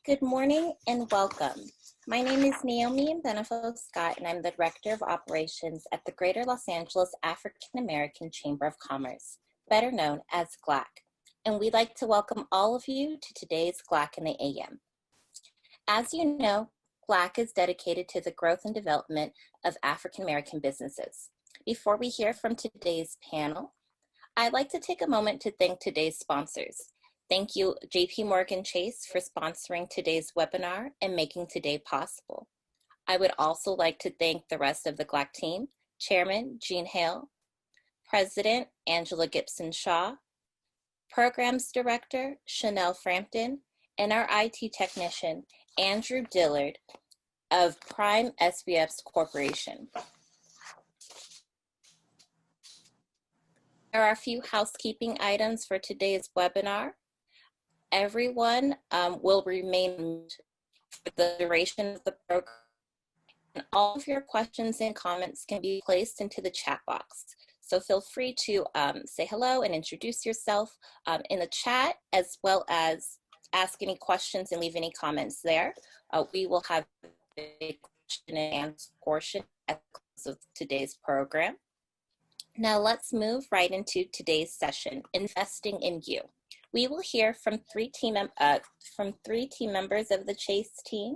Good morning and welcome. My name is Naomi Benefo Scott, and I'm the Director of Operations at the Greater Los Angeles African American Chamber of Commerce, better known as GLAAACC. And we'd like to welcome all of you to today's GLAAACC in the AM. As you know, GLAAACC is dedicated to the growth and development of African American businesses. Before we hear from today's panel, I'd like to take a moment to thank today's sponsors. Thank you, JP Morgan Chase, for sponsoring today's webinar and making today possible. I would also like to thank the rest of the GLAAACC team, Chairman Gene Hale, President Angela Gibson Shaw, Programs Director Chanel Frampton, and our IT technician, Andrew Dillard of Prime SBF's Corporation. There are a few housekeeping items for today's webinar. Everyone will remain for the duration of the program, and all of your questions and comments can be placed into the chat box. So feel free to say hello and introduce yourself in the chat, as well as ask any questions and leave any comments there. We will have a question and answer portion at the close of today's program. Now let's move right into today's session, Investing in You. We will hear from three team members of the Chase team,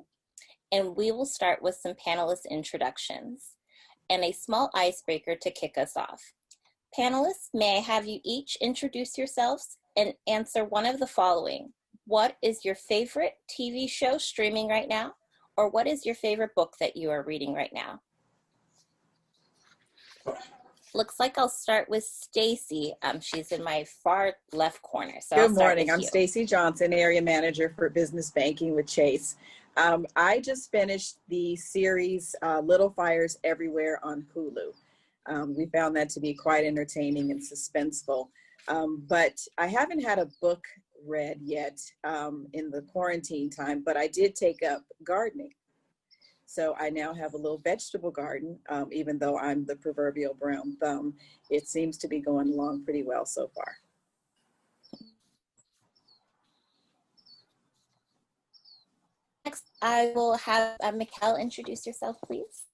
and we will start with some panelist introductions and a small icebreaker to kick us off. Panelists, may I have you each introduce yourselves and answer one of the following. What is your favorite TV show streaming right now? or what is your favorite book that you are reading right now? Looks like I'll start with Stacy. She's in my far left corner, so I'll Good start morning. with I'm you. Stacy Johnson, Area Manager for Business Banking with Chase. I just finished the series Little Fires Everywhere on Hulu. We found that to be quite entertaining and suspenseful. But I haven't had a book read yet in the quarantine time, but I did take up gardening. So I now have a little vegetable garden, even though I'm the proverbial brown thumb. It seems to be going along pretty well so far. Next, I will have Mikkel introduce yourself, please.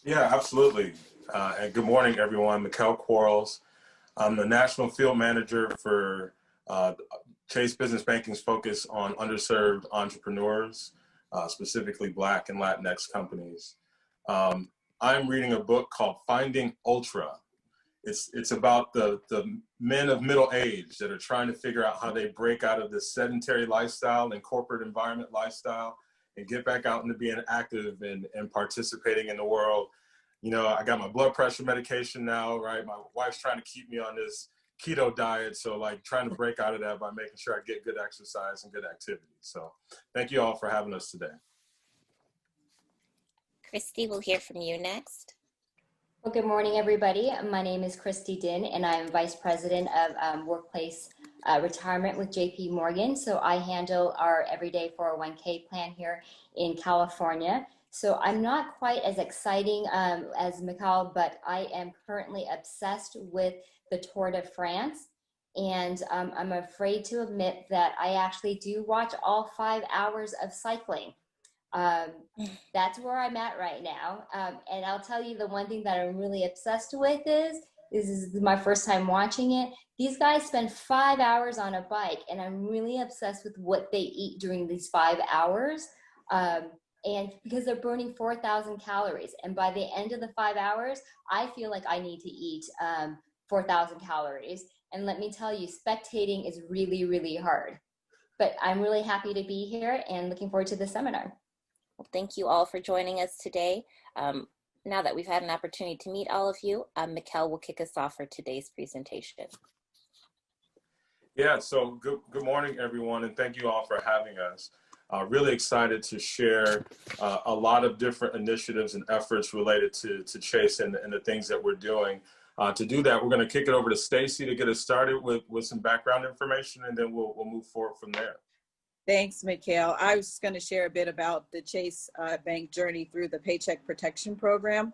Yeah, absolutely. And good morning, everyone. Mikkel Quarles. I'm the National Field Manager for Chase Business Banking's focus on underserved entrepreneurs, specifically Black and Latinx companies. I'm reading a book called Finding Ultra. It's about the men of middle age that are trying to figure out how they break out of this sedentary lifestyle and corporate environment lifestyle and get back out into being active and participating in the world. You know, I got my blood pressure medication now, right? My wife's trying to keep me on this keto diet. So like trying to break out of that by making sure I get good exercise and good activity. So thank you all for having us today. Christy, we'll hear from you next. Well, good morning, everybody. My name is Christy Din, and I'm Vice President of Workplace Retirement with JP Morgan. So I handle our everyday 401k plan here in California. So I'm not quite as exciting as Mikkel, but I am currently obsessed with the Tour de France. And I'm afraid to admit that I actually do watch all 5 hours of cycling. That's where I'm at right now. And I'll tell you the one thing that I'm really obsessed with is this is my first time watching it. These guys spend 5 hours on a bike, and I'm really obsessed with what they eat during these 5 hours. And because they're burning 4,000 calories. And by the end of the 5 hours, I feel like I need to eat 4,000 calories. And let me tell you, spectating is really, really hard. But I'm really happy to be here and looking forward to the seminar. Well, thank you all for joining us today. Now that we've had an opportunity to meet all of you, Mikkel will kick us off for today's presentation. Yeah, so good morning, everyone, and thank you all for having us. Really excited to share a lot of different initiatives and efforts related to Chase and the things that we're doing. To do that, we're going to kick it over to Stacy to get us started with some background information, and then we'll move forward from there. Thanks, Mikkel. I was going to share a bit about the Chase Bank journey through the Paycheck Protection Program.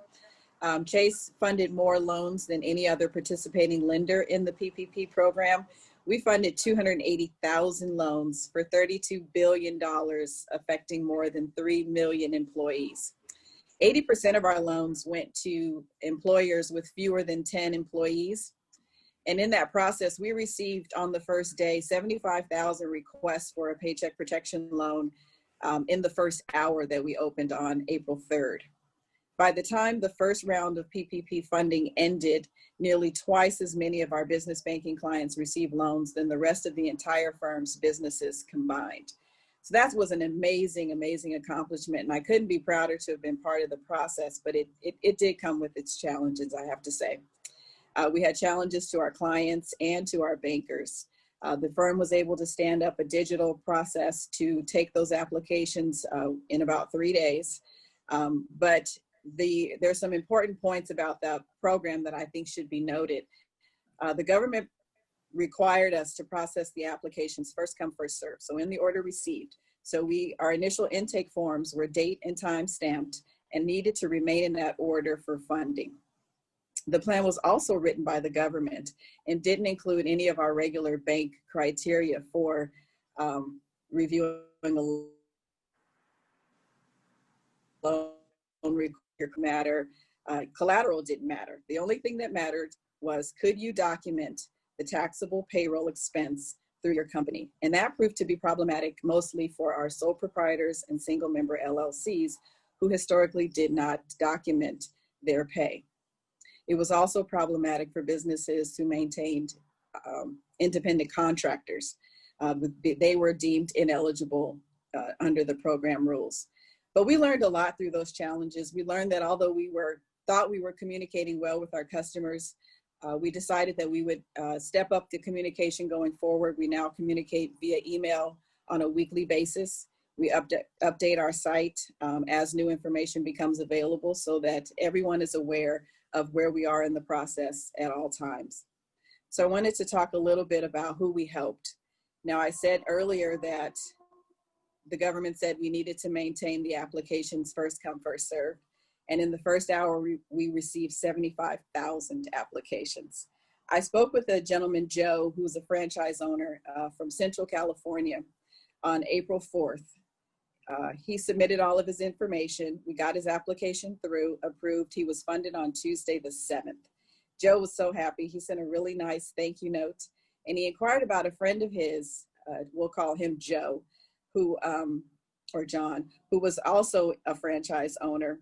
Chase funded more loans than any other participating lender in the PPP program. We funded 280,000 loans for $32 billion, affecting more than 3 million employees. 80% of our loans went to employers with fewer than 10 employees. And in that process, we received on the first day 75,000 requests for a paycheck protection loan in the first hour that we opened on April 3rd. By the time the first round of PPP funding ended, nearly twice as many of our business banking clients received loans than the rest of the entire firm's businesses combined. So that was an amazing, amazing accomplishment. And I couldn't be prouder to have been part of the process, but it did come with its challenges, I have to say. We had challenges to our clients and to our bankers. The firm was able to stand up a digital process to take those applications in about 3 days. But there's some important points about that program that I think should be noted. The government required us to process the applications first come, first serve. So in the order received. So our initial intake forms were date and time stamped and needed to remain in that order for funding. The plan was also written by the government and didn't include any of our regular bank criteria for reviewing a loan matter. Collateral didn't matter. The only thing that mattered was, could you document the taxable payroll expense through your company? And that proved to be problematic mostly for our sole proprietors and single member LLCs who historically did not document their pay. It was also problematic for businesses who maintained independent contractors. They were deemed ineligible under the program rules. But we learned a lot through those challenges. We learned that although thought we were communicating well with our customers, we decided that we would step up the communication going forward. We now communicate via email on a weekly basis. We update our site as new information becomes available so that everyone is aware of where we are in the process at all times. So I wanted to talk a little bit about who we helped. Now, I said earlier that the government said we needed to maintain the applications first come, first served. And in the first hour, we received 75,000 applications. I spoke with a gentleman, Joe, who's a franchise owner from Central California on April 4th. He submitted all of his information. We got his application through, approved. He was funded on Tuesday the 7th. Joe was so happy. He sent a really nice thank you note. And he inquired about a friend of his, we'll call him Joe, who, or John, who was also a franchise owner.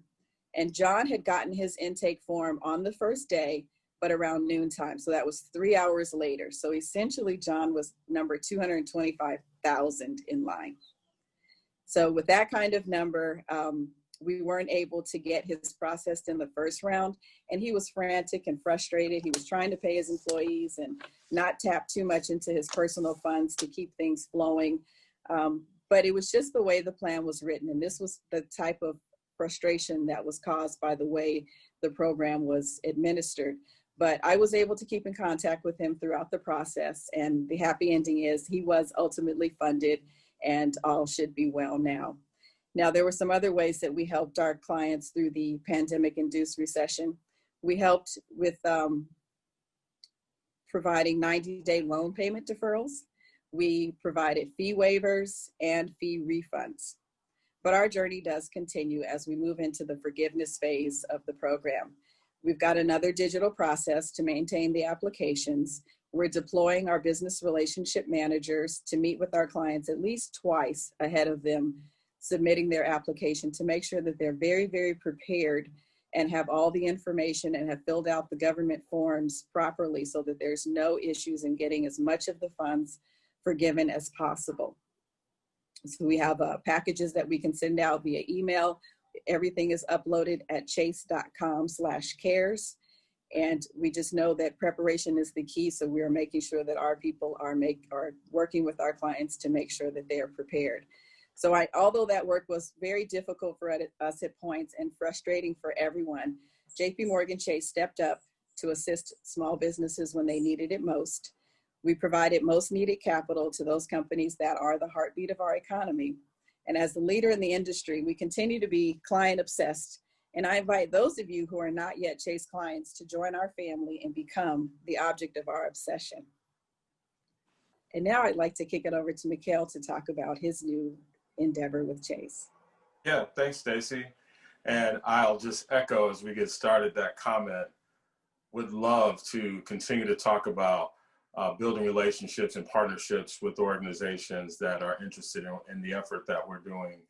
And John had gotten his intake form on the first day, but around noontime. So that was 3 hours later. So essentially, John was number 225,000 in line. So with that kind of number, we weren't able to get his processed in the first round. And he was frantic and frustrated. He was trying to pay his employees and not tap too much into his personal funds to keep things flowing. But it was just the way the plan was written. And this was the type of frustration that was caused by the way the program was administered. But I was able to keep in contact with him throughout the process. And the happy ending is he was ultimately funded and all should be well now. Now, there were some other ways that we helped our clients through the pandemic-induced recession. We helped with providing 90-day loan payment deferrals. We provided fee waivers and fee refunds. But our journey does continue as we move into the forgiveness phase of the program. We've got another digital process to maintain the applications. We're deploying our business relationship managers to meet with our clients at least twice ahead of them submitting their application to make sure that they're very, very prepared and have all the information and have filled out the government forms properly so that there's no issues in getting as much of the funds forgiven as possible. So we have packages that we can send out via email. Everything is uploaded at chase.com/cares. And we just know that preparation is the key. So we are making sure that our people are working with our clients to make sure that they are prepared. So although that work was very difficult for us at points and frustrating for everyone, JP Morgan Chase stepped up to assist small businesses when they needed it most. We provided most needed capital to those companies that are the heartbeat of our economy. And as the leader in the industry, we continue to be client obsessed. And I invite those of you who are not yet Chase clients to join our family and become the object of our obsession. And now I'd like to kick it over to Mikhail to talk about his new endeavor with Chase. Yeah, thanks, Stacy. And I'll just echo as we get started that comment. Would love to continue to talk about building relationships and partnerships with organizations that are interested in the effort that we're doing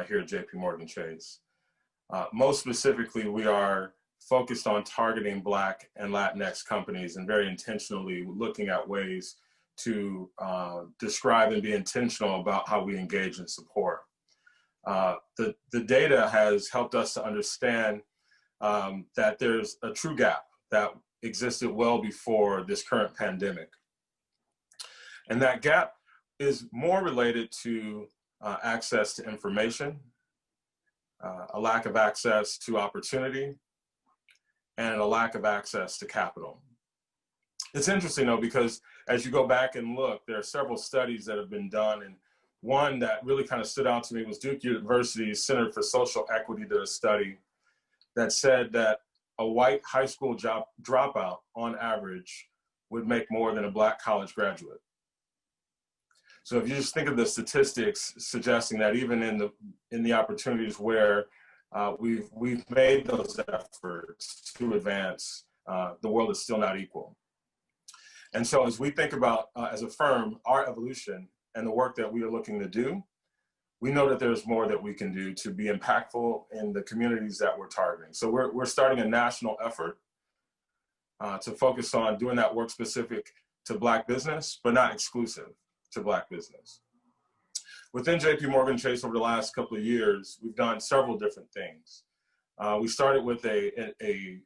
here at JP Morgan Chase. Most specifically, we are focused on targeting Black and Latinx companies and very intentionally looking at ways to describe and be intentional about how we engage and support. The data has helped us to understand that there's a true gap that existed well before this current pandemic. And that gap is more related to access to information, a lack of access to opportunity, and a lack of access to capital. It's interesting though, because as you go back and look, there are several studies that have been done, and one that really kind of stood out to me was Duke University's Center for Social Equity did a study that said that a white high school dropout on average would make more than a Black college graduate. So if you just think of the statistics suggesting that even in the opportunities where we've made those efforts to advance, the world is still not equal. And so as we think about, as a firm, our evolution and the work that we are looking to do, we know that there's more that we can do to be impactful in the communities that we're targeting. So we're starting a national effort to focus on doing that work specific to Black business, but not exclusive to Black business. Within JP Morgan Chase over the last couple of years, we've done several different things. We started with a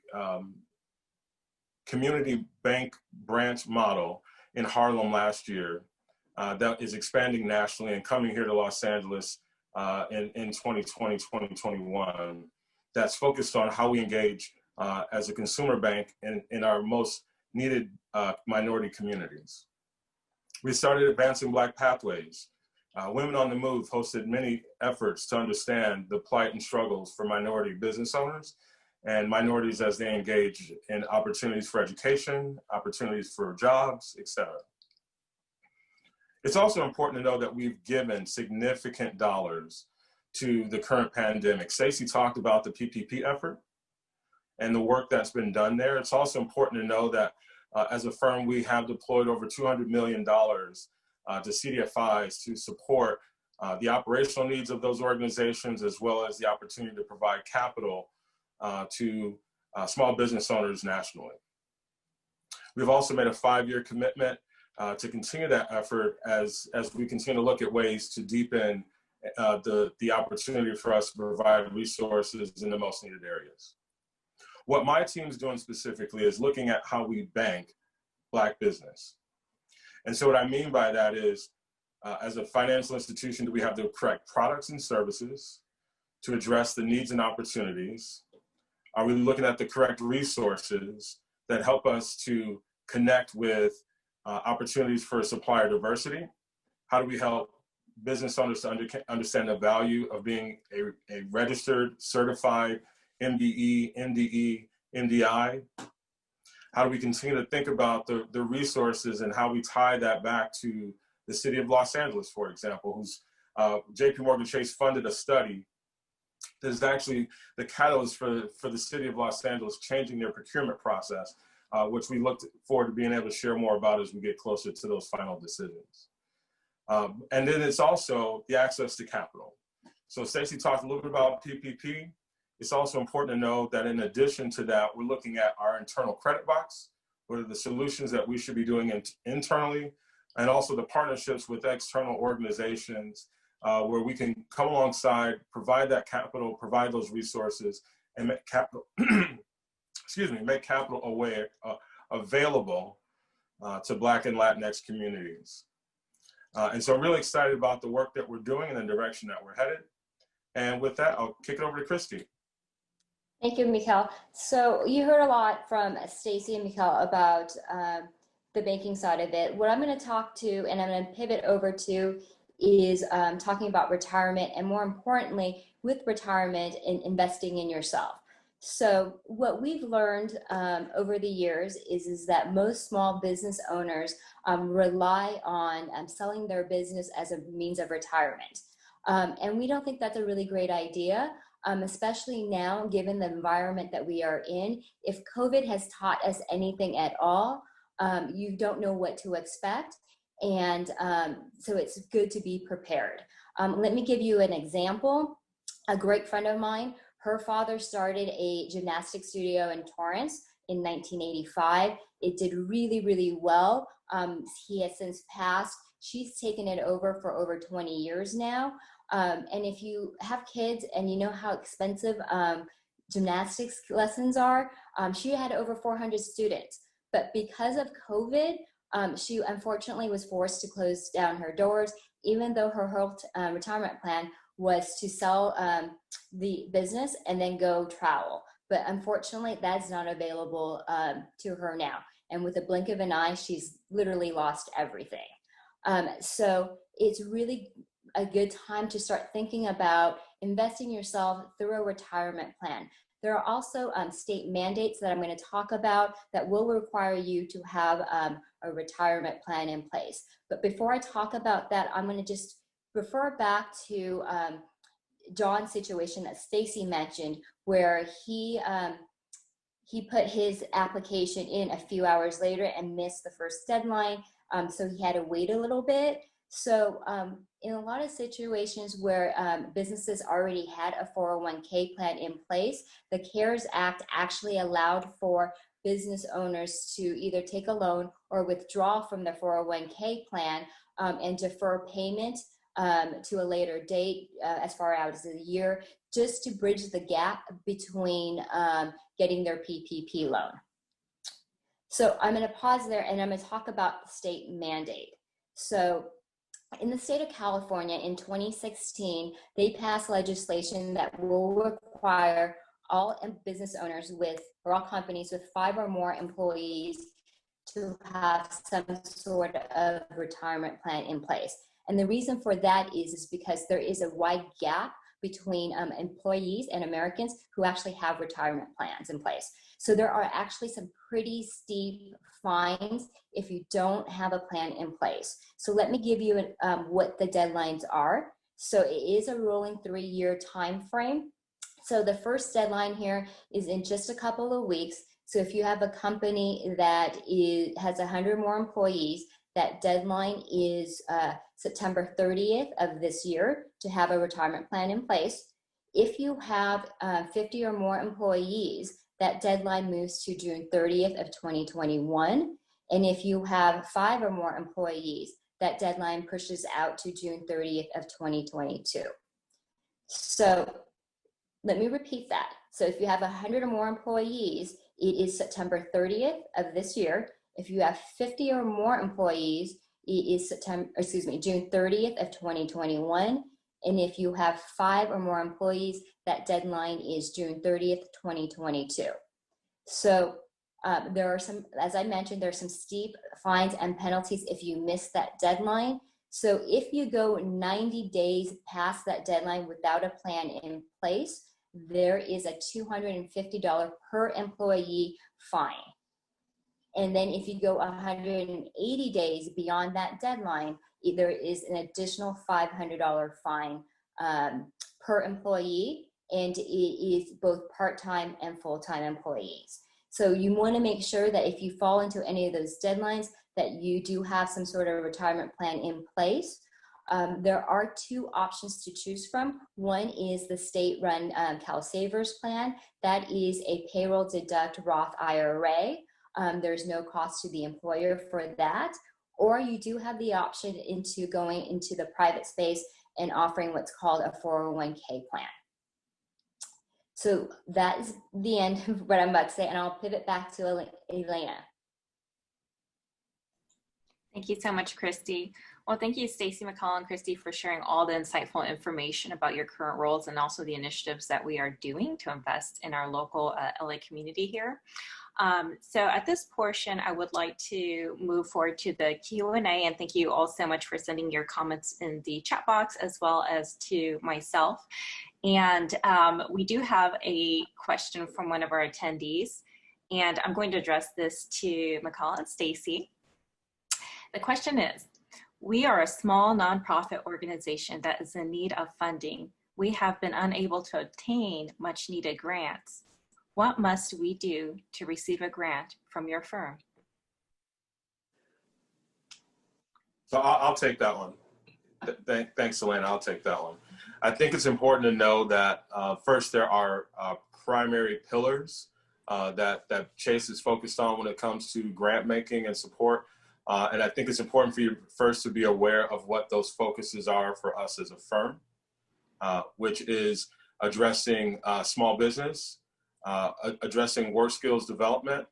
community bank branch model in Harlem last year that is expanding nationally and coming here to Los Angeles in 2020, 2021. That's focused on how we engage as a consumer bank in our most needed minority communities. We started advancing Black Pathways. Women on the Move hosted many efforts to understand the plight and struggles for minority business owners and minorities as they engage in opportunities for education, opportunities for jobs, etc. It's also important to know that we've given significant dollars to the current pandemic. Stacey talked about the PPP effort and the work that's been done there. It's also important to know that as a firm, we have deployed over $200 million to CDFIs to support the operational needs of those organizations, as well as the opportunity to provide capital to small business owners nationally. We've also made a 5-year commitment to continue that effort as we continue to look at ways to deepen the opportunity for us to provide resources in the most needed areas. What my team's doing specifically is looking at how we bank Black business. And so what I mean by that is, as a financial institution, do we have the correct products and services to address the needs and opportunities? Are we looking at the correct resources that help us to connect with opportunities for supplier diversity? How do we help business owners to understand the value of being a registered, certified MBE, MDE, MDI? How do we continue to think about the resources and how we tie that back to the city of Los Angeles, for example, who's JP Morgan Chase funded a study that is actually the catalyst for the city of Los Angeles changing their procurement process, which we look forward to being able to share more about as we get closer to those final decisions. And then it's also the access to capital. So Stacey talked a little bit about PPP. It's also important to know that in addition to that, we're looking at our internal credit box, what are the solutions that we should be doing internally, and also the partnerships with external organizations where we can come alongside, provide that capital, provide those resources, and make capital, make capital available to Black and Latinx communities. And so I'm really excited about the work that we're doing and the direction that we're headed. And with that, I'll kick it over to Christy. Thank you, Mikhail. So you heard a lot from Stacey and Mikhail about the banking side of it. What I'm going to talk to, and I'm going to pivot over to, is talking about retirement, and more importantly, with retirement and investing in yourself. So what we've learned over the years is that most small business owners rely on selling their business as a means of retirement. And we don't think that's a really great idea. Especially now, given the environment that we are in. If COVID has taught us anything at all, you don't know what to expect. And so it's good to be prepared. Let me give you an example. A great friend of mine, her father started a gymnastics studio in Torrance in 1985. It did really, really well. He has since passed. She's taken it over for over 20 years now. And if you have kids and you know how expensive gymnastics lessons are, she had over 400 students. But because of COVID, she unfortunately was forced to close down her doors, even though her whole retirement plan was to sell the business and then go travel. But unfortunately, that's not available to her now. And with a blink of an eye, she's literally lost everything. So it's really a good time to start thinking about investing yourself through a retirement plan. There are also state mandates that I'm going to talk about that will require you to have a retirement plan in place. But before I talk about that, I'm going to just refer back to John's situation that Stacey mentioned, where he put his application in a few hours later and missed the first deadline, so he had to wait a little bit. So in a lot of situations where businesses already had a 401k plan in place, the CARES Act actually allowed for business owners to either take a loan or withdraw from the 401k plan and defer payment to a later date, as far out as a year, just to bridge the gap between getting their PPP loan. So I'm going to pause there and I'm going to talk about the state mandate. So in the state of California in 2016, they passed legislation that will require all business owners or all companies with 5 or more employees to have some sort of retirement plan in place. And the reason for that is because there is a wide gap between employees and Americans who actually have retirement plans in place. So there are actually some pretty steep fines if you don't have a plan in place. So let me give you what the deadlines are. So it is a rolling 3-year time frame. So the first deadline here is in just a couple of weeks. So if you have a company that has 100 more employees, that deadline is September 30th of this year to have a retirement plan in place. If you have 50 or more employees, that deadline moves to June 30th of 2021. And if you have 5 or more employees, that deadline pushes out to June 30th of 2022. So let me repeat that. So if you have 100 or more employees, it is September 30th of this year. If you have 50 or more employees, it is June 30th of 2021. And if you have 5 or more employees, that deadline is June 30th, 2022. So there are some, as I mentioned, there's some steep fines and penalties if you miss that deadline. So if you go 90 days past that deadline without a plan in place, there is a $250 per employee fine. And then if you go 180 days beyond that deadline, there is an additional $500 fine per employee, and it is both part-time and full-time employees. So you want to make sure that if you fall into any of those deadlines, that you do have some sort of retirement plan in place. There are 2 options to choose from. One is the state-run CalSavers plan. That is a payroll deduct Roth IRA. There's no cost to the employer for that. Or you do have the option into going into the private space and offering what's called a 401k plan. So that is the end of what I'm about to say, and I'll pivot back to Elena. Thank you so much, Christy. Well, thank you, Stacy, McCall, and Christy, for sharing all the insightful information about your current roles and also the initiatives that we are doing to invest in our local LA community here. So at this portion, I would like to move forward to the Q&A, and thank you all so much for sending your comments in the chat box as well as to myself. And we do have a question from one of our attendees, and I'm going to address this to McCall and Stacy. The question is, we are a small nonprofit organization that is in need of funding. We have been unable to obtain much needed grants. What must we do to receive a grant from your firm? So I'll take that one. Thanks, Elena. I'll take that one. I think it's important to know that first, there are primary pillars that Chase is focused on when it comes to grant making and support. And I think it's important for you first to be aware of what those focuses are for us as a firm, which is addressing small business, addressing work skills development,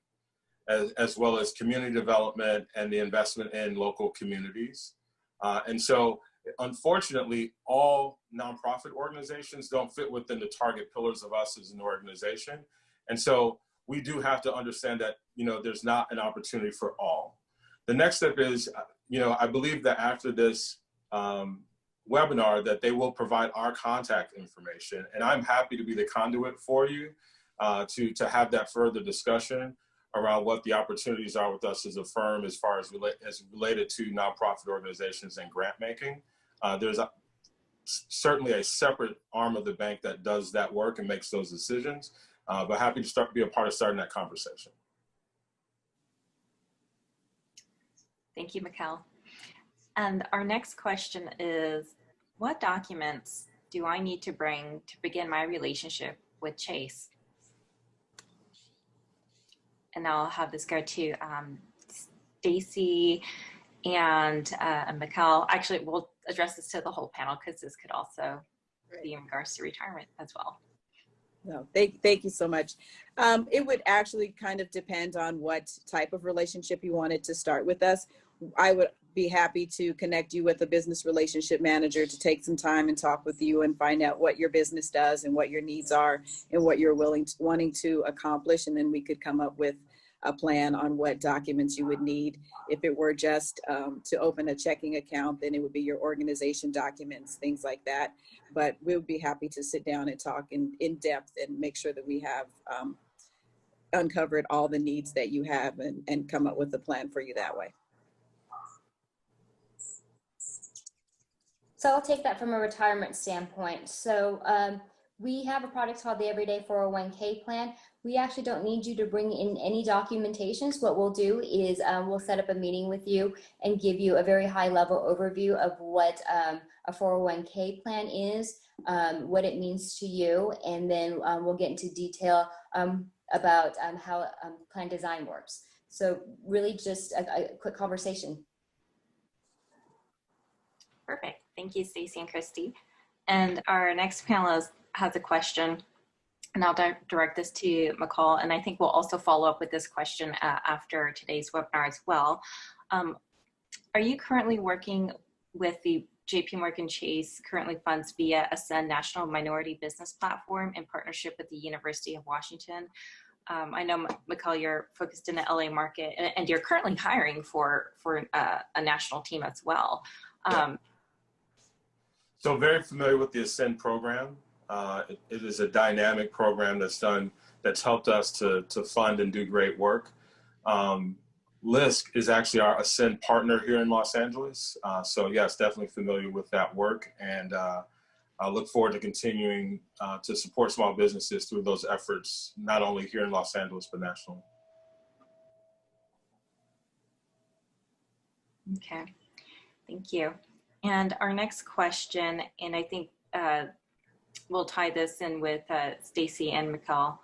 as well as community development and the investment in local communities. And so, unfortunately, all nonprofit organizations don't fit within the target pillars of us as an organization. And so we do have to understand that, there's not an opportunity for all. The next step is, I believe that after this webinar that they will provide our contact information, and I'm happy to be the conduit for you to have that further discussion around what the opportunities are with us as a firm as far as related to nonprofit organizations and grant making. There's certainly a separate arm of the bank that does that work and makes those decisions, but happy to be a part of starting that conversation. Thank you, Mikkel. And our next question is, what documents do I need to bring to begin my relationship with Chase? And I'll have this go to Stacy and Mikkel. Actually, address this to the whole panel because this could also be in regards to retirement as well. No, thank you so much. It would actually kind of depend on what type of relationship you wanted to start with us. I would be happy to connect you with a business relationship manager to take some time and talk with you and find out what your business does and what your needs are and what you're wanting to accomplish. And then we could come up with a plan on what documents you would need. If it were just to open a checking account, then it would be your organization documents, things like that. But we would be happy to sit down and talk in depth and make sure that we have uncovered all the needs that you have and come up with a plan for you that way. So I'll take that from a retirement standpoint. So we have a product called the Everyday 401k plan. We actually don't need you to bring in any documentations. What we'll do is we'll set up a meeting with you and give you a very high level overview of what a 401k plan is, what it means to you, and then we'll get into detail about how plan design works. So really just a quick conversation. Perfect. Thank you, Stacy and Christy. And our next panelist has a question, and I'll direct this to McCall, and I think we'll also follow up with this question after today's webinar as well. Are you currently working with the JP Morgan Chase currently funds via Ascend National Minority Business Platform in partnership with the University of Washington? I know, McCall, you're focused in the LA market, and you're currently hiring for a national team as well. So very familiar with the Ascend program. It is a dynamic program that's helped us to fund and do great work. LISC is actually our Ascend partner here in Los Angeles. So yes, definitely familiar with that work, and I look forward to continuing to support small businesses through those efforts, not only here in Los Angeles, but nationally. Okay, thank you. And our next question, and I think we'll tie this in with Stacy and McCall.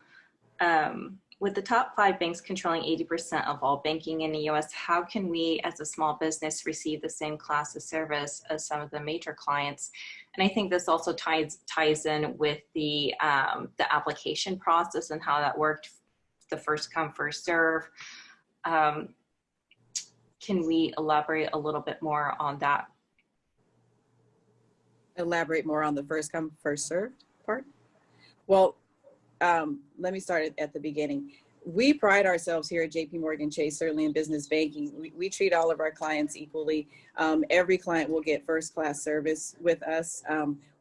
With the top 5 banks controlling 80% of all banking in the US, how can we as a small business receive the same class of service as some of the major clients? And I think this also ties in with the application process and how that worked, the first come, first serve. Can we elaborate a little bit more on that? Elaborate more on the first come, first served part? Well, let me start at the beginning. We pride ourselves here at JP Morgan Chase, certainly in business banking. We treat all of our clients equally. Every client will get first class service with us,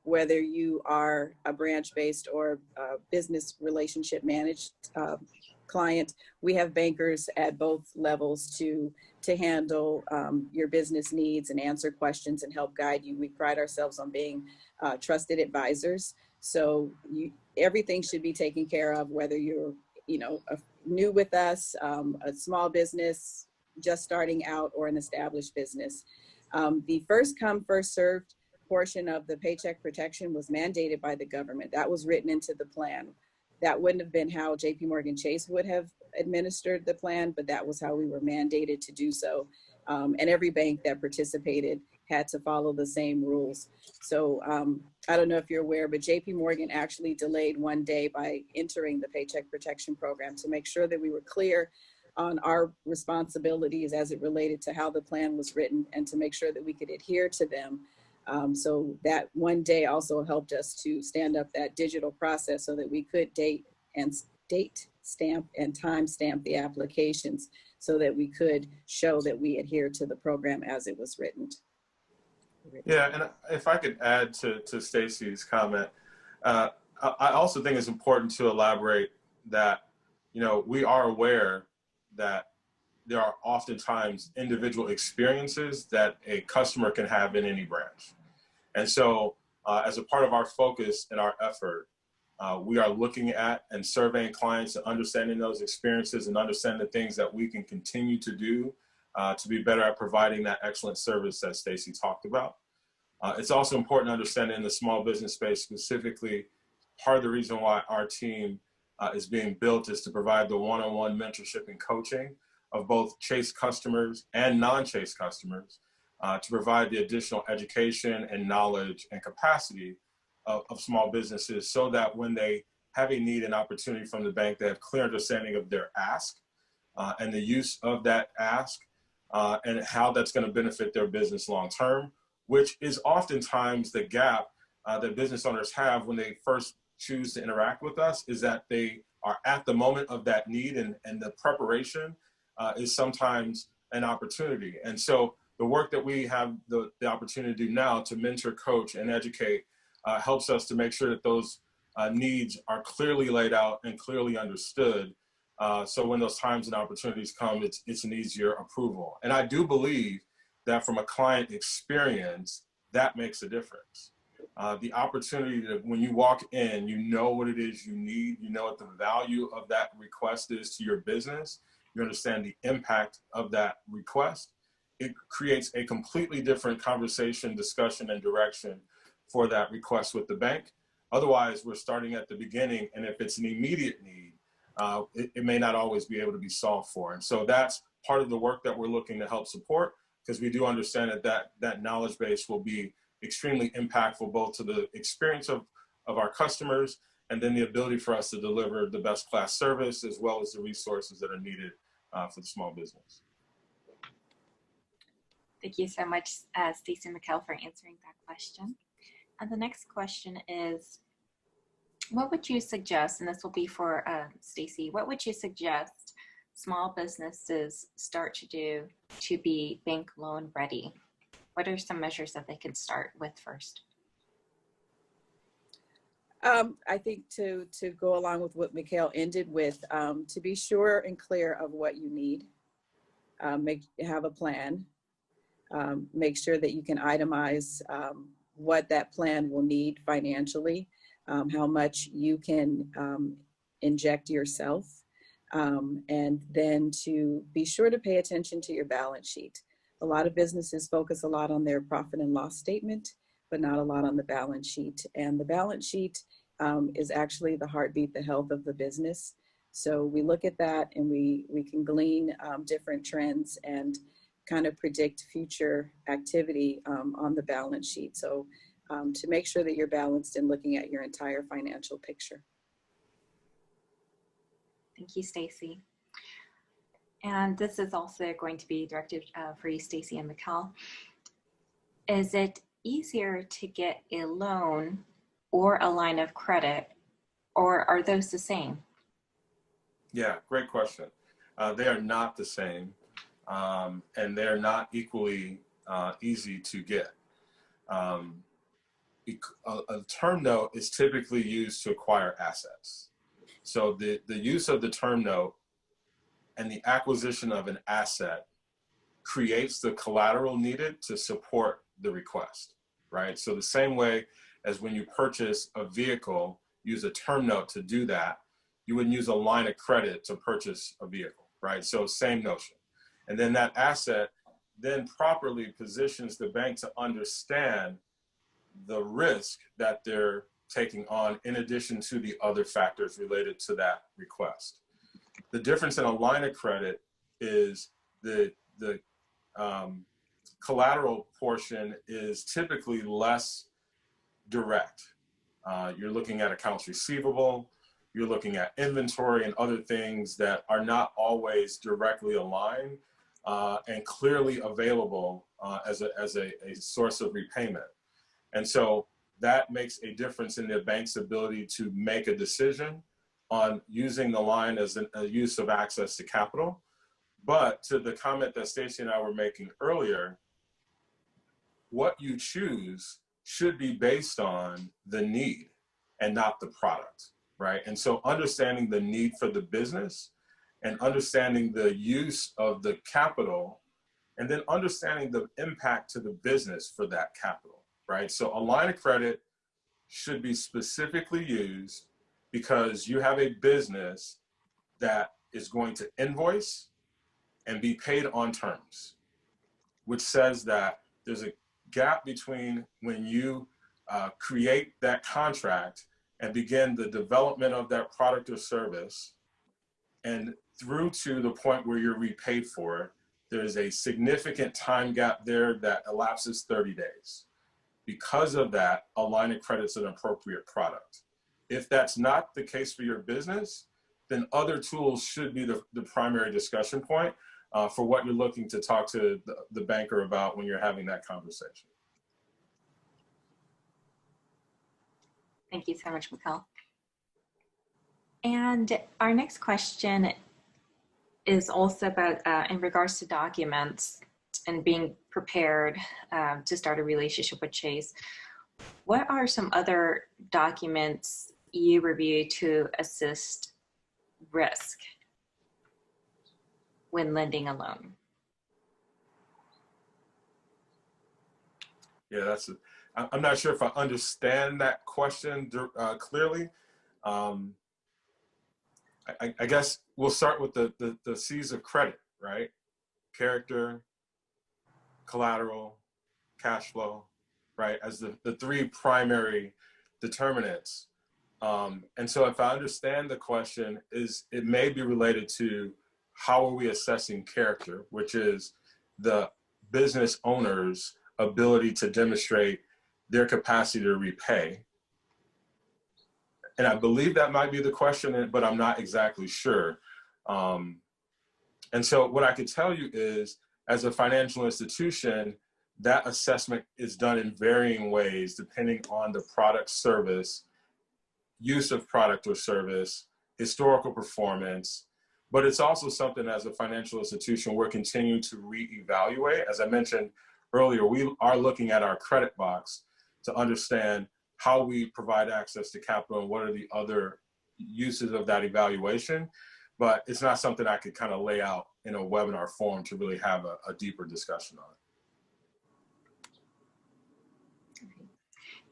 whether you are a branch-based or a business relationship managed client. We have bankers at both levels to handle your business needs and answer questions and help guide you. We pride ourselves on being trusted advisors. So everything should be taken care of, whether you're new with us, a small business just starting out, or an established business. The first come, first served portion of the Paycheck Protection was mandated by the government. That was written into the plan. That wouldn't have been how JP Morgan Chase would have administered the plan, but that was how we were mandated to do so. And every bank that participated had to follow the same rules. So I don't know if you're aware, but JP Morgan actually delayed 1 day by entering the Paycheck Protection Program to make sure that we were clear on our responsibilities as it related to how the plan was written and to make sure that we could adhere to them. So that 1 day also helped us to stand up that digital process so that we could date stamp and time stamp the applications so that we could show that we adhere to the program as it was written. Yeah, and if I could add to Stacy's comment, I also think it's important to elaborate that, we are aware that there are oftentimes individual experiences that a customer can have in any branch. And so as a part of our focus and our effort, we are looking at and surveying clients and understanding those experiences and understanding the things that we can continue to do to be better at providing that excellent service that Stacy talked about. It's also important to understand in the small business space specifically, part of the reason why our team is being built is to provide the one-on-one mentorship and coaching of both Chase customers and non-Chase customers to provide the additional education and knowledge and capacity of small businesses so that when they have a need and opportunity from the bank, they have clear understanding of their ask and the use of that ask and how that's going to benefit their business long term, which is oftentimes the gap that business owners have when they first choose to interact with us, is that they are at the moment of that need, and the preparation is sometimes an opportunity. And so the work that we have the opportunity to do now to mentor, coach, and educate helps us to make sure that those needs are clearly laid out and clearly understood. So when those times and opportunities come, it's an easier approval. And I do believe that from a client experience, that makes a difference. The opportunity that when you walk in, you know what it is you need, you know what the value of that request is to your business, you understand the impact of that request. It creates a completely different conversation, discussion, and direction for that request with the bank. Otherwise, we're starting at the beginning, and if it's an immediate need, it may not always be able to be solved for. And so that's part of the work that we're looking to help support, because we do understand that knowledge base will be extremely impactful both to the experience of our customers, and then the ability for us to deliver the best class service, as well as the resources that are needed for the small business. Thank you so much, Stacey and Mikkel, for answering that question. And the next question is, what would you suggest, and this will be for Stacey, what would you suggest small businesses start to do to be bank loan ready? What are some measures that they can start with first? I think to go along with what Mikkel ended with, to be sure and clear of what you need, have a plan, make sure that you can itemize what that plan will need financially, how much you can inject yourself, and then to be sure to pay attention to your balance sheet. A lot of businesses focus a lot on their profit and loss statement, but not a lot on the balance sheet. And the balance sheet is actually the heartbeat, the health of the business. So we look at that and we can glean different trends and kind of predict future activity on the balance sheet. So to make sure that you're balanced and looking at your entire financial picture. Thank you, Stacey. And this is also going to be directed for you, Stacey and Mikkel. Is it easier to get a loan or a line of credit, or are those the same? Yeah, great question. They are not the same, and they're not equally easy to get. A term note is typically used to acquire assets. So the use of the term note and the acquisition of an asset creates the collateral needed to support the request, right? So the same way as when you purchase a vehicle, use a term note to do that, you wouldn't use a line of credit to purchase a vehicle, right? So same notion. And then that asset then properly positions the bank to understand the risk that they're taking on, in addition to the other factors related to that request. The difference in a line of credit is the collateral portion is typically less direct. You're looking at accounts receivable, you're looking at inventory and other things that are not always directly aligned and clearly available as a source of repayment. And so that makes a difference in the bank's ability to make a decision on using the line as a use of access to capital. But to the comment that Stacey and I were making earlier, what you choose should be based on the need and not the product, right? And so understanding the need for the business and understanding the use of the capital, and then understanding the impact to the business for that capital, right? So a line of credit should be specifically used because you have a business that is going to invoice and be paid on terms, which says that there's a gap between when you create that contract and begin the development of that product or service and through to the point where you're repaid for it. there's a significant time gap there that elapses 30 days. Because of that, a line of credit is an appropriate product. If that's not the case for your business, then other tools should be the primary discussion point for what you're looking to talk to the banker about when you're having that conversation. Thank you so much, Mikkel. And our next question is also about in regards to documents and being prepared to start a relationship with Chase. What are some other documents you review to assist risk when lending a loan? Yeah, I'm not sure if I understand that question clearly. I guess we'll start with the C's of credit, right? Character, collateral, cash flow, right? As the three primary determinants. And so if I understand the question, it may be related to how are we assessing character, which is the business owner's ability to demonstrate their capacity to repay. And I believe that might be the question, but I'm not exactly sure. And so what I could tell you is, as a financial institution, that assessment is done in varying ways depending on the product, service, use of product or service, historical performance. But it's also something as a financial institution we're continuing to reevaluate. As I mentioned earlier, we are looking at our credit box to understand how we provide access to capital and what are the other uses of that evaluation. But it's not something I could kind of lay out in a webinar form to really have a deeper discussion on.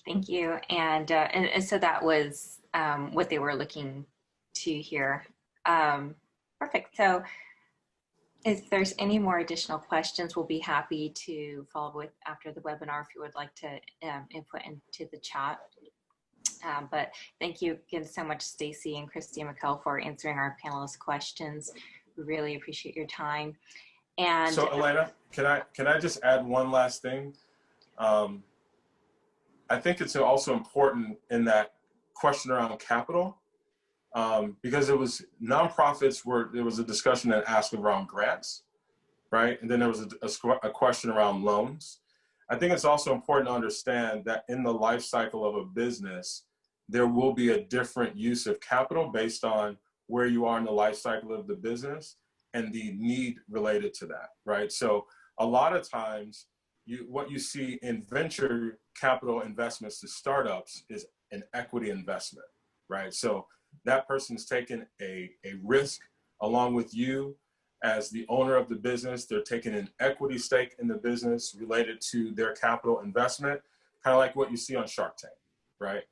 Thank you. And so that was what they were looking to hear. Perfect. So if there's any more additional questions, we'll be happy to follow with after the webinar if you would like to input into the chat. But thank you again so much, Stacy and Christy and Mikkel, for answering our panelists' questions. We really appreciate your time. And so Elena, can I just add one last thing? I think it's also important in that question around capital, because it was nonprofits there was a discussion that asked around grants, right? And then there was a question around loans. I think it's also important to understand that in the life cycle of a business, there will be a different use of capital based on where you are in the life cycle of the business and the need related to that, right? So a lot of times, what you see in venture capital investments to startups is an equity investment, right? So that person's taking a risk along with you as the owner of the business. They're taking an equity stake in the business related to their capital investment, kind of like what you see on Shark Tank, right?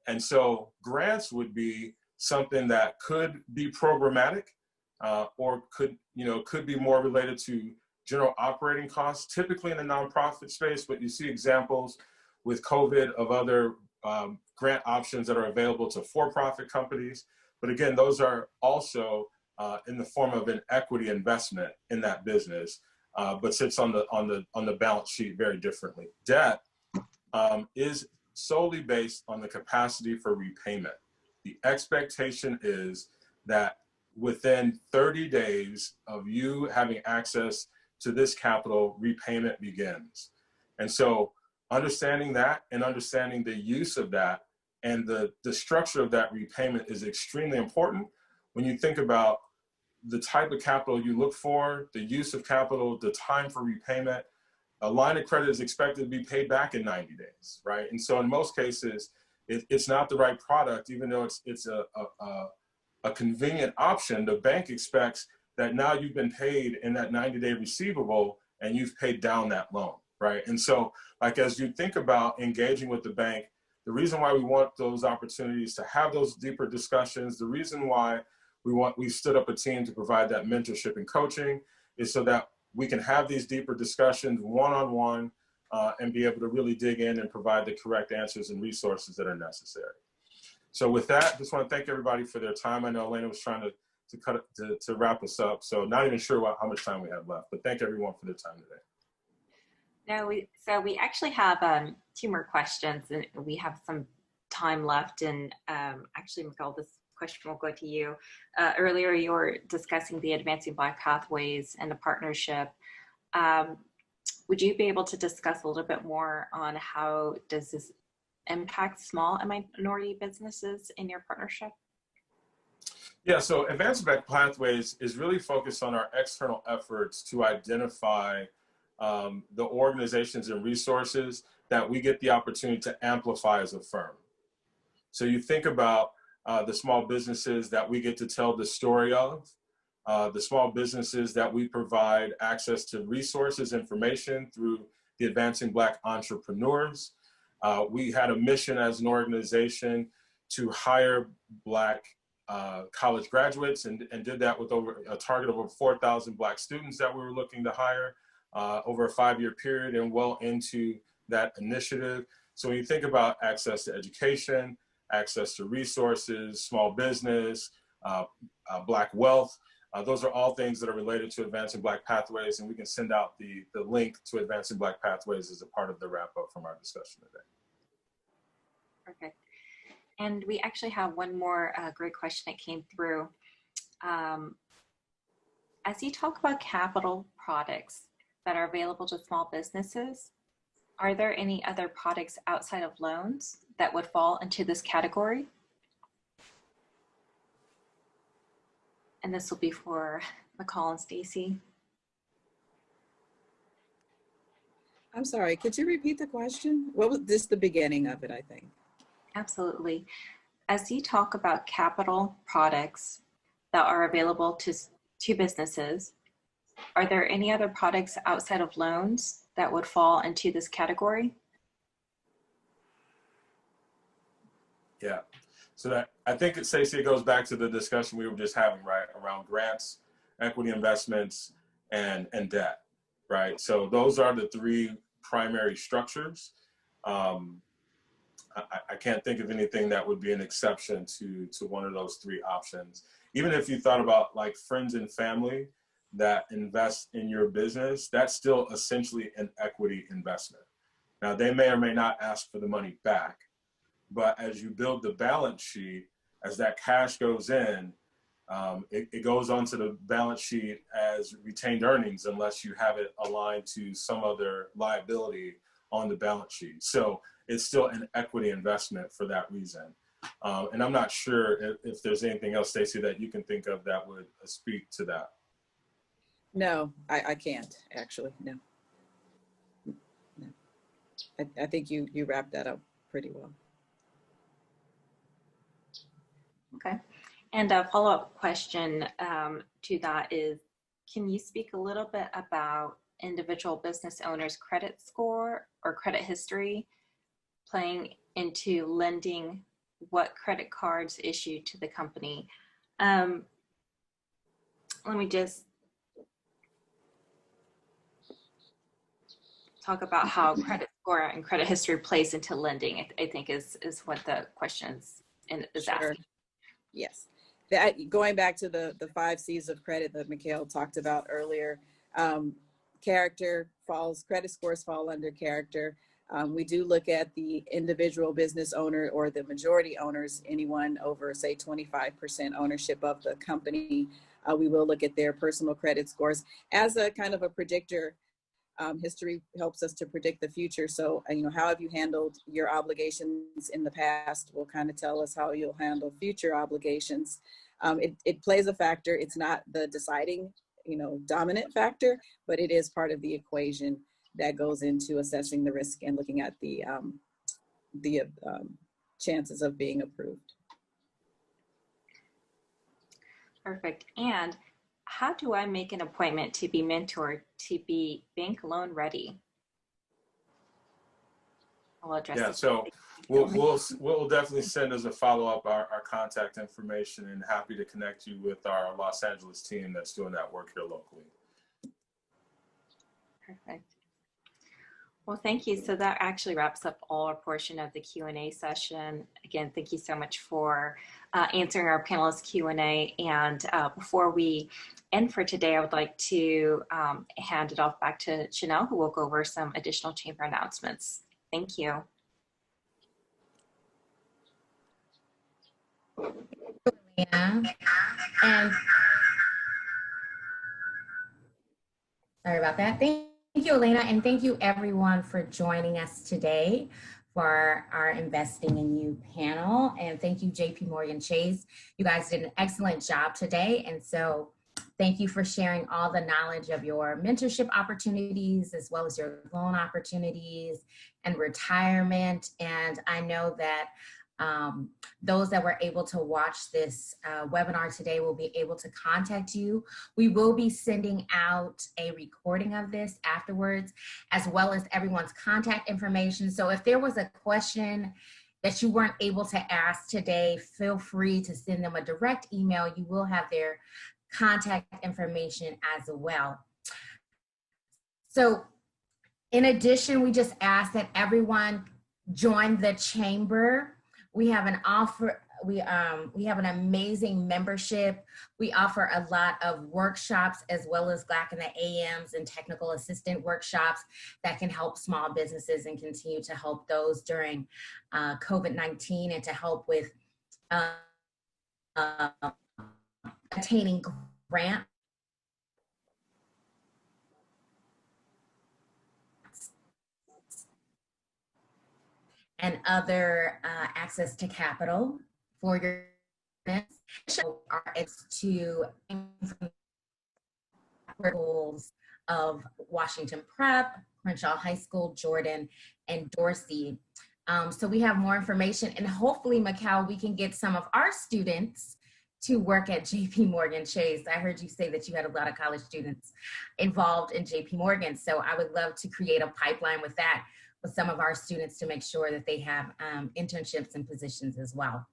And so grants would be something that could be programmatic or could be more related to general operating costs, typically in the nonprofit space, but you see examples with COVID of other grant options that are available to for-profit companies. But again, those are also in the form of an equity investment in that business, but sits on the balance sheet very differently. Debt is solely based on the capacity for repayment. The expectation is that within 30 days of you having access to this capital, repayment begins. And so understanding that and understanding the use of that and the structure of that repayment is extremely important when you think about the type of capital you look for, the use of capital, the time for repayment. A line of credit is expected to be paid back in 90 days, right? And so in most cases, it's not the right product, even though it's a convenient option. The bank expects that now you've been paid in that 90-day receivable and you've paid down that loan, right? And so like as you think about engaging with the bank, the reason why we want those opportunities to have those deeper discussions, the reason why we stood up a team to provide that mentorship and coaching is so that we can have these deeper discussions one-on-one and be able to really dig in and provide the correct answers and resources that are necessary. So with that, just want to thank everybody for their time. I know Elena was trying to to wrap us up. So not even sure how much time we have left, but thank everyone for their time today. No, we actually have 2 more questions, and we have some time left. And actually, Michael, this question will go to you. Earlier, you were discussing the Advancing Black Pathways and the partnership. Would you be able to discuss a little bit more on how does this impact small and minority businesses in your partnership? Yeah, so Advancing Black Pathways is really focused on our external efforts to identify the organizations and resources that we get the opportunity to amplify as a firm. So you think about the small businesses that we get to tell the story of, the small businesses that we provide access to resources, information through the Advancing Black Entrepreneurs. We had a mission as an organization to hire Black college graduates and did that with over a target of over 4,000 Black students that we were looking to hire over a 5-year period and well into that initiative. So when you think about access to education, access to resources, small business, Black wealth, those are all things that are related to Advancing Black Pathways, and we can send out the link to Advancing Black Pathways as a part of the wrap up from our discussion today. Perfect. And we actually have one more great question that came through. As you talk about capital products that are available to small businesses, are there any other products outside of loans that would fall into this category? And this will be for McCall and Stacy. I'm sorry, could you repeat the question? What was this, the beginning of it, I think? Absolutely. As you talk about capital products that are available to businesses, are there any other products outside of loans that would fall into this category? Yeah. So that, I think, Stacey, it goes back to the discussion we were just having, right, around grants, equity investments, and debt, right? So those are the 3 primary structures. I can't think of anything that would be an exception to one of those 3 options. Even if you thought about like friends and family that invest in your business, that's still essentially an equity investment. Now, they may or may not ask for the money back, but as you build the balance sheet, as that cash goes in, it goes onto the balance sheet as retained earnings unless you have it aligned to some other liability on the balance sheet. So it's still an equity investment for that reason. And I'm not sure if there's anything else, Stacey, that you can think of that would speak to that. No, I can't actually, no. I think you wrapped that up pretty well. Okay. And a follow-up question to that is, can you speak a little bit about individual business owners' credit score or credit history playing into lending what credit cards issued to the company? Let me just talk about how credit score and credit history plays into lending, I think is what the question is asking. Yes. Going back to the 5 C's of credit that Mikhail talked about earlier, character falls, credit scores fall under character. We do look at the individual business owner or the majority owners, anyone over, say, 25% ownership of the company. We will look at their personal credit scores as a kind of a predictor. History helps us to predict the future. So, how have you handled your obligations in the past will kind of tell us how you'll handle future obligations. It plays a factor. It's not the deciding, dominant factor, but it is part of the equation that goes into assessing the risk and looking at the chances of being approved. Perfect. And how do I make an appointment to be mentored to be bank loan ready? I'll address Yeah, this. so we'll definitely send as a follow-up our contact information, and happy to connect you with our Los Angeles team that's doing that work here locally. Perfect. Well, thank you. So that actually wraps up all our portion of the Q&A session. Again, thank you so much for answering our panelists Q&A. And before we end for today, I would like to hand it off back to Chanel, who will go over some additional chamber announcements. Thank you. Yeah. And sorry about that. Thank you, Elena, and thank you everyone for joining us today for our Investing in You panel. And thank you, JP Morgan Chase. You guys did an excellent job today. And so thank you for sharing all the knowledge of your mentorship opportunities, as well as your loan opportunities and retirement. And I know that those that were able to watch this webinar today will be able to contact you. We will be sending out a recording of this afterwards, as well as everyone's contact information. So if there was a question that you weren't able to ask today, feel free to send them a direct email. You will have their contact information as well. So in addition, we just ask that everyone join the chamber. We have an offer. We have an amazing membership. We offer a lot of workshops, as well as GLAAACC and the AMs and technical assistant workshops that can help small businesses and continue to help those during COVID-19, and to help with attaining grants and other access to capital for your business. It's to schools of Washington Prep, Crenshaw High School, Jordan, and Dorsey. So we have more information, and hopefully, Mikal, we can get some of our students to work at JP Morgan Chase. I heard you say that you had a lot of college students involved in JP Morgan. So I would love to create a pipeline with that, with some of our students, to make sure that they have internships and positions as well.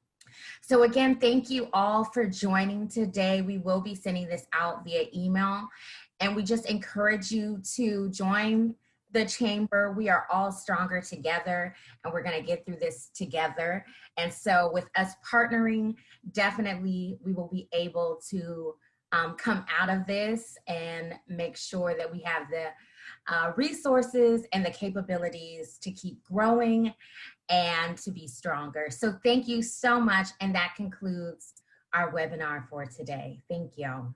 So again, thank you all for joining today. We will be sending this out via email, and we just encourage you to join the chamber. We are all stronger together, and we're gonna get through this together. And so with us partnering, definitely we will be able to come out of this and make sure that we have the resources and the capabilities to keep growing and to be stronger. So thank you so much. And that concludes our webinar for today. Thank you.